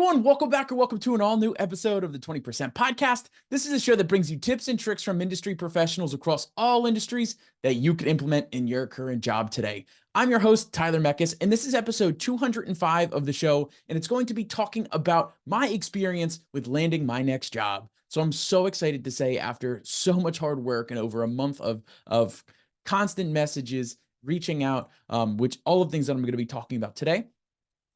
everyone. Welcome back or welcome to an all new episode of the 20% Podcast. This is a show that brings you tips and tricks from industry professionals across all industries that you can implement in your current job today. I'm your host, Tyler Meckes, and this is episode 205 of the show, and it's going to be talking about my experience with landing my next job. So I'm so excited to say, after so much hard work and over a month of constant messages, reaching out, which all of things that I'm going to be talking about today,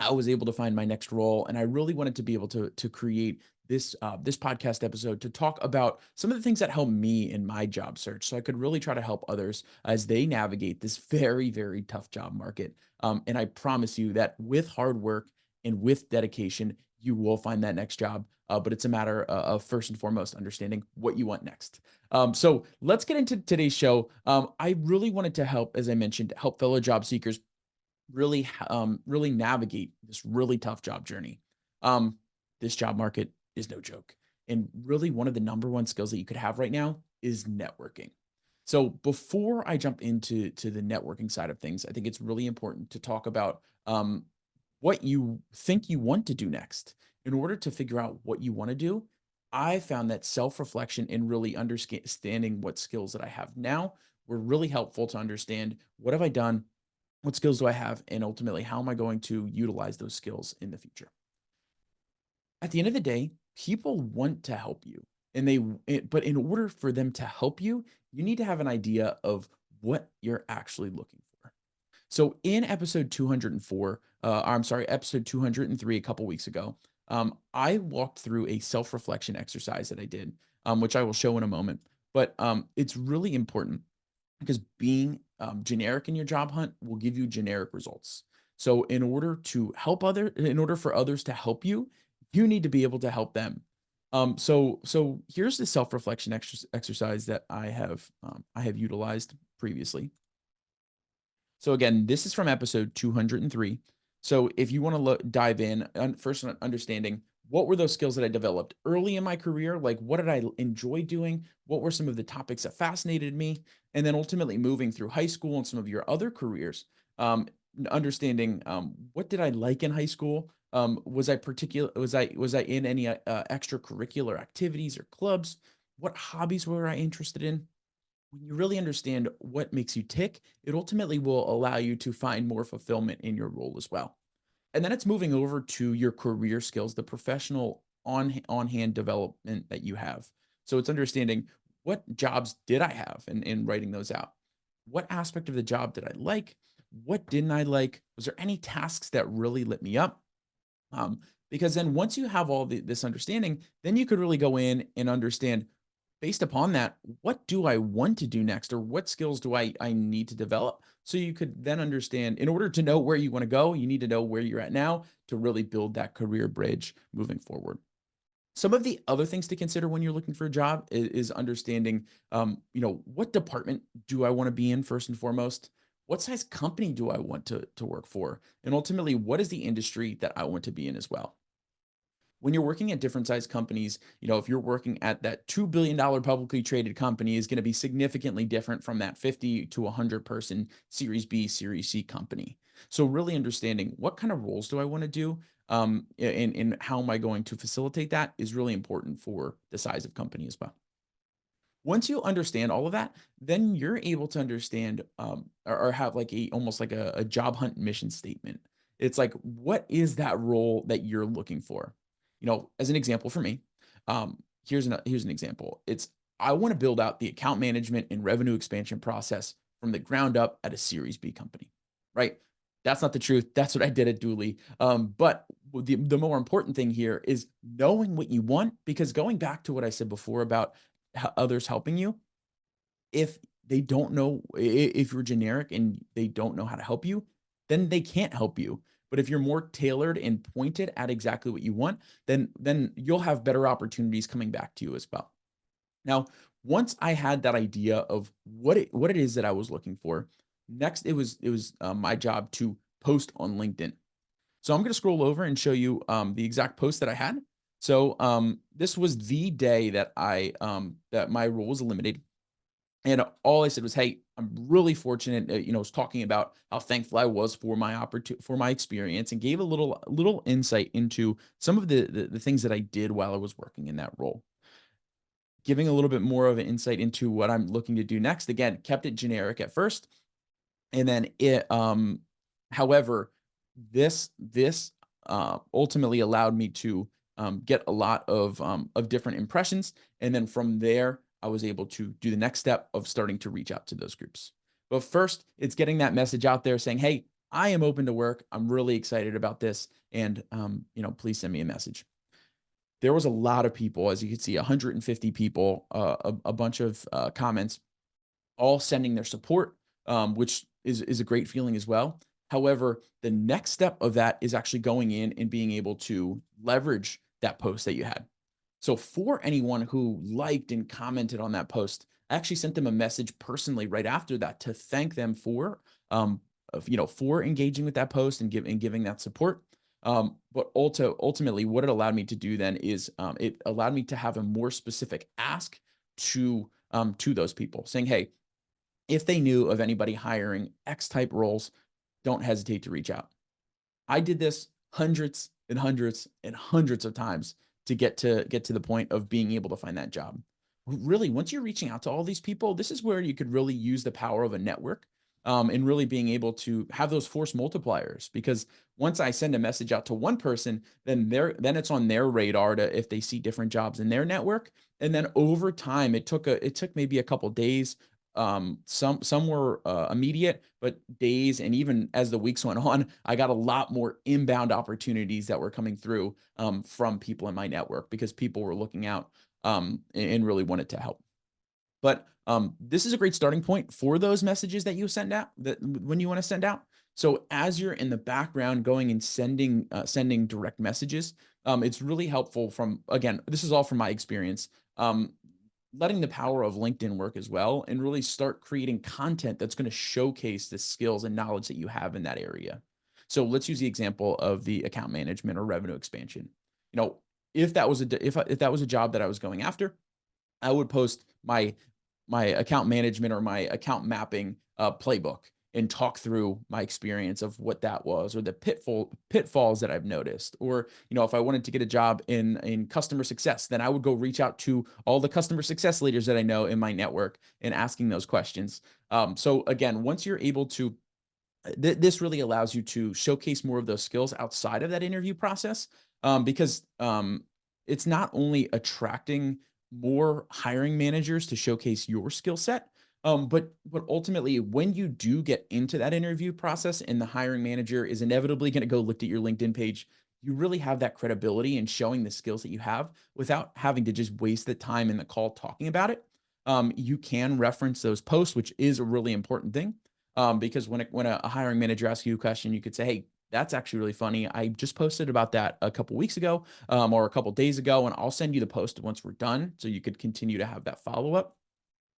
I was able to find my next role, and I really wanted to be able to create this podcast episode to talk about some of the things that help me in my job search, so I could really try to help others as they navigate this very tough job market. And I promise you that with hard work and with dedication, you will find that next job. But it's a matter of first and foremost understanding what you want next. So let's get into today's show. I really wanted to help, as I mentioned, help fellow job seekers really navigate this really tough job journey. Um, this job market is no joke. And really one of the number one skills that you could have right now is networking. So before I jump into the networking side of things, I think it's really important to talk about what you think you want to do next. In order to figure out what you want to do, I found that self-reflection and really understanding what skills that I have now were really helpful to understand what have I done, what skills do I have, and ultimately, how am I going to utilize those skills in the future? At the end of the day, people want to help you, and but in order for them to help you, you need to have an idea of what you're actually looking for. So in episode 204, I'm sorry, episode 203 a couple weeks ago, I walked through a self-reflection exercise that I did, which I will show in a moment. But it's really important because being generic in your job hunt will give you generic results. So in order for others to help you, you need to be able to help them. So here's the self-reflection exercise that I have utilized previously. So again, this is from episode 203. So if you want to dive in, first understanding what were those skills that I developed early in my career, like what did I enjoy doing? What were some of the topics that fascinated me? And then ultimately moving through high school and some of your other careers, understanding what did I like in high school? Was I in any extracurricular activities or clubs? What hobbies were I interested in? When you really understand what makes you tick, it ultimately will allow you to find more fulfillment in your role as well. And then it's moving over to your career skills, the professional on-hand development that you have. So it's understanding what jobs did I have and writing those out. What aspect of the job did I like? What didn't I like? Was there any tasks that really lit me up? Because then once you have this understanding, then you could really go in and understand, based upon that, what do I want to do next, or what skills do I need to develop? So you could then understand, in order to know where you want to go, you need to know where you're at now to really build that career bridge moving forward. Some of the other things to consider when you're looking for a job is understanding, what department do I want to be in first and foremost? What size company do I want to work for? And ultimately, what is the industry that I want to be in as well? When you're working at different size companies, if you're working at that $2 billion publicly traded company, is going to be significantly different from that 50 to 100 person Series B, Series C company. So really understanding what kind of roles do I want to do, and how am I going to facilitate that is really important for the size of company as well. Once you understand all of that, then you're able to understand, or have like almost like a job hunt mission statement. It's like, what is that role that you're looking for? As an example for me, here's an example. I want to build out the account management and revenue expansion process from the ground up at a Series B company, right? That's not the truth. That's what I did at Dooley. But the more important thing here is knowing what you want, because going back to what I said before about others helping you, if they don't know, if you're generic and they don't know how to help you, then they can't help you. But if you're more tailored and pointed at exactly what you want, then you'll have better opportunities coming back to you as well. Now, once I had that idea of what it is that I was looking for, next it was my job to post on LinkedIn. So I'm going to scroll over and show you the exact post that I had. So this was the day that that my role was eliminated, and all I said was, "Hey, I'm really fortunate, was talking about how thankful I was for my opportunity, for my experience, and gave a little insight into some of the things that I did while I was working in that role. Giving a little bit more of an insight into what I'm looking to do next. Again, kept it generic at first, and then however, this ultimately allowed me to get a lot of different impressions, and then from there, I was able to do the next step of starting to reach out to those groups. But first, it's getting that message out there saying, "Hey, I am open to work. I'm really excited about this, and please send me a message." There was a lot of people, as you can see, 150 people, a bunch of comments, all sending their support, which is a great feeling as well. However, the next step of that is actually going in and being able to leverage that post that you had. So for anyone who liked and commented on that post, I actually sent them a message personally right after that to thank them for, for engaging with that post and giving that support. But ultimately, what it allowed me to do then is it allowed me to have a more specific ask to those people, saying, "Hey, if they knew of anybody hiring X type roles, don't hesitate to reach out." I did this hundreds and hundreds and hundreds of times to get to the point of being able to find that job. Really, once you're reaching out to all these people, this is where you could really use the power of a network, and really being able to have those force multipliers. Because once I send a message out to one person, then it's on their radar to if they see different jobs in their network. And then over time, it took maybe a couple days. Some were immediate, but days, and even as the weeks went on, I got a lot more inbound opportunities that were coming through from people in my network because people were looking out and really wanted to help. But this is a great starting point for those messages that you send out, that when you want to send out. So as you're in the background going and sending direct messages, it's really helpful. From again, this is all from my experience. Letting the power of LinkedIn work as well, and really start creating content that's going to showcase the skills and knowledge that you have in that area. So let's use the example of the account management or revenue expansion. You know, if that was if that was a job that I was going after, I would post my account management or my account mapping playbook and talk through my experience of what that was, or the pitfalls that I've noticed. Or, if I wanted to get a job in customer success, then I would go reach out to all the customer success leaders that I know in my network and asking those questions. So again, once you're able to this really allows you to showcase more of those skills outside of that interview process, because it's not only attracting more hiring managers to showcase your skill set, but ultimately, when you do get into that interview process and the hiring manager is inevitably going to go look at your LinkedIn page, you really have that credibility in showing the skills that you have without having to just waste the time in the call talking about it. You can reference those posts, which is a really important thing, because when a hiring manager asks you a question, you could say, "Hey, that's actually really funny. I just posted about that a couple weeks ago, or a couple days ago, and I'll send you the post once we're done, so you could continue to have that follow up."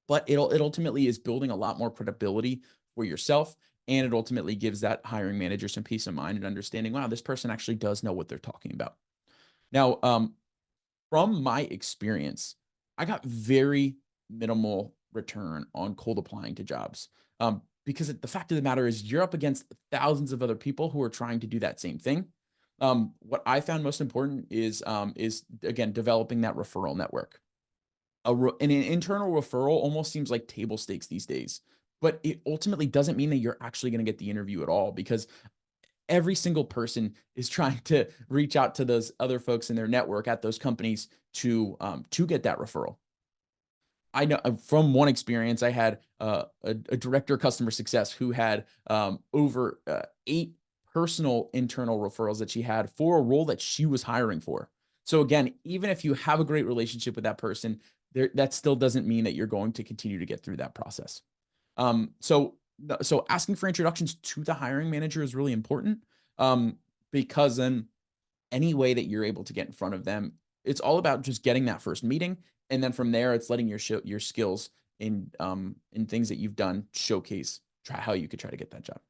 But it ultimately is building a lot more credibility for yourself, and it ultimately gives that hiring manager some peace of mind and understanding. Wow, this person actually does know what they're talking about. Now, from my experience, I got very minimal return on cold applying to jobs. Because the fact of the matter is, you're up against thousands of other people who are trying to do that same thing. What I found most important is again developing that referral network. An internal referral almost seems like table stakes these days, but it ultimately doesn't mean that you're actually going to get the interview at all, because every single person is trying to reach out to those other folks in their network at those companies to get that referral. I know from one experience, I had a director of customer success who had over 8 personal internal referrals that she had for a role that she was hiring for. So again, even if you have a great relationship with that person, that still doesn't mean that you're going to continue to get through that process. So asking for introductions to the hiring manager is really important, um, because then any way that you're able to get in front of them, it's all about just getting that first meeting, and then from there, it's letting your skills in things that you've done showcase how you could try to get that job.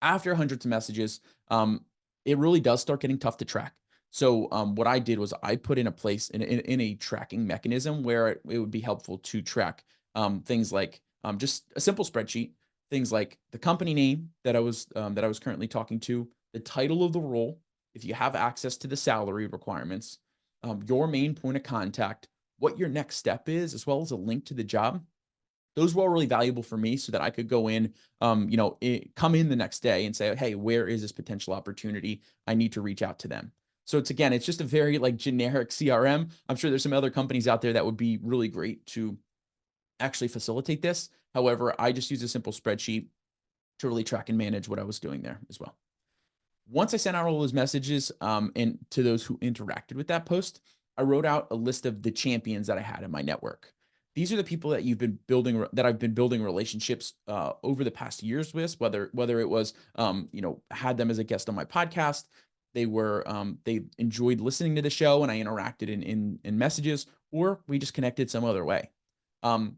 After hundreds of messages, it really does start getting tough to track. So what I did was I put in a place in a tracking mechanism where it would be helpful to track things like just a simple spreadsheet, things like the company name that I was currently talking to, the title of the role, if you have access to the salary requirements, your main point of contact, what your next step is, as well as a link to the job. Those were all really valuable for me so that I could go in, come in the next day and say, hey, where is this potential opportunity? I need to reach out to them. So it's just a very like generic CRM. I'm sure there's some other companies out there that would be really great to actually facilitate this. However, I just use a simple spreadsheet to really track and manage what I was doing there as well. Once I sent out all those messages, and to those who interacted with that post, I wrote out a list of the champions that I had in my network. These are the people that I've been building relationships over the past years with, whether it was had them as a guest on my podcast, they enjoyed listening to the show and I interacted in messages, or we just connected some other way. Um,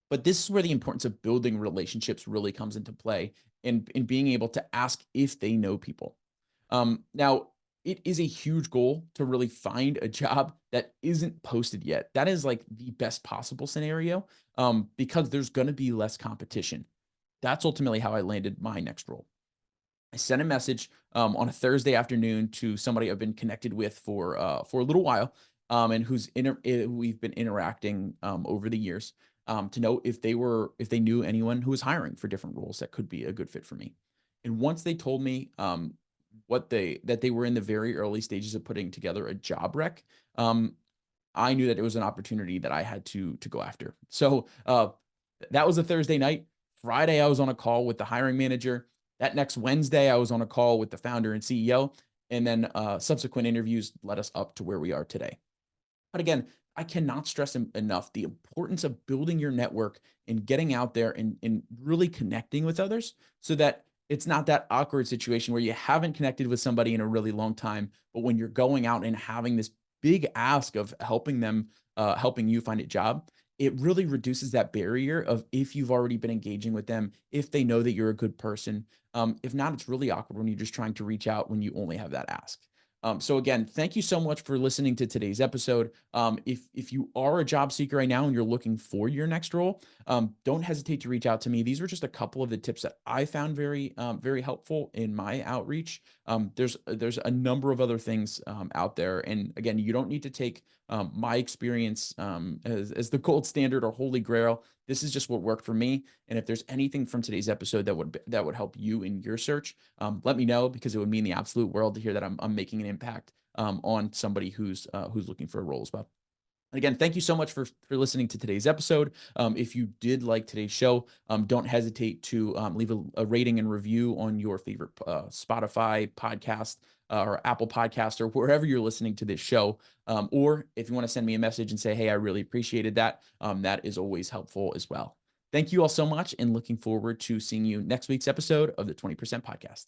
but this is where the importance of building relationships really comes into play, in being able to ask if they know people. Now, it is a huge goal to really find a job that isn't posted yet. That is like the best possible scenario, because there's going to be less competition. That's ultimately how I landed my next role. I sent a message on a Thursday afternoon to somebody I've been connected with for a little while, and we've been interacting over the years, to know if they knew anyone who was hiring for different roles that could be a good fit for me. And once they told me that they were in the very early stages of putting together a job rec, um, I knew that it was an opportunity that I had to go after. So that was a Thursday night. Friday, I was on a call with the hiring manager. That next Wednesday, I was on a call with the founder and CEO. And then subsequent interviews led us up to where we are today. But again, I cannot stress enough the importance of building your network and getting out there and really connecting with others, so that it's not that awkward situation where you haven't connected with somebody in a really long time, but when you're going out and having this big ask of helping you find a job, it really reduces that barrier of, if you've already been engaging with them, if they know that you're a good person. If not, it's really awkward when you're just trying to reach out when you only have that ask. So again, thank you so much for listening to today's episode. If you are a job seeker right now and you're looking for your next role, don't hesitate to reach out to me. These were just a couple of the tips that I found very helpful in my outreach. There's a number of other things out there, and again, you don't need to take my experience as the gold standard or holy grail. This is just what worked for me. And if there's anything from today's episode that would help you in your search, let me know, because it would mean the absolute world to hear that I'm making an impact on somebody who's looking for a role as well. And again, thank you so much for listening to today's episode. If you did like today's show, don't hesitate to leave a rating and review on your favorite Spotify podcast or Apple podcast, or wherever you're listening to this show. Or if you want to send me a message and say, hey, I really appreciated that, that is always helpful as well. Thank you all so much, and looking forward to seeing you next week's episode of the 20% Podcast.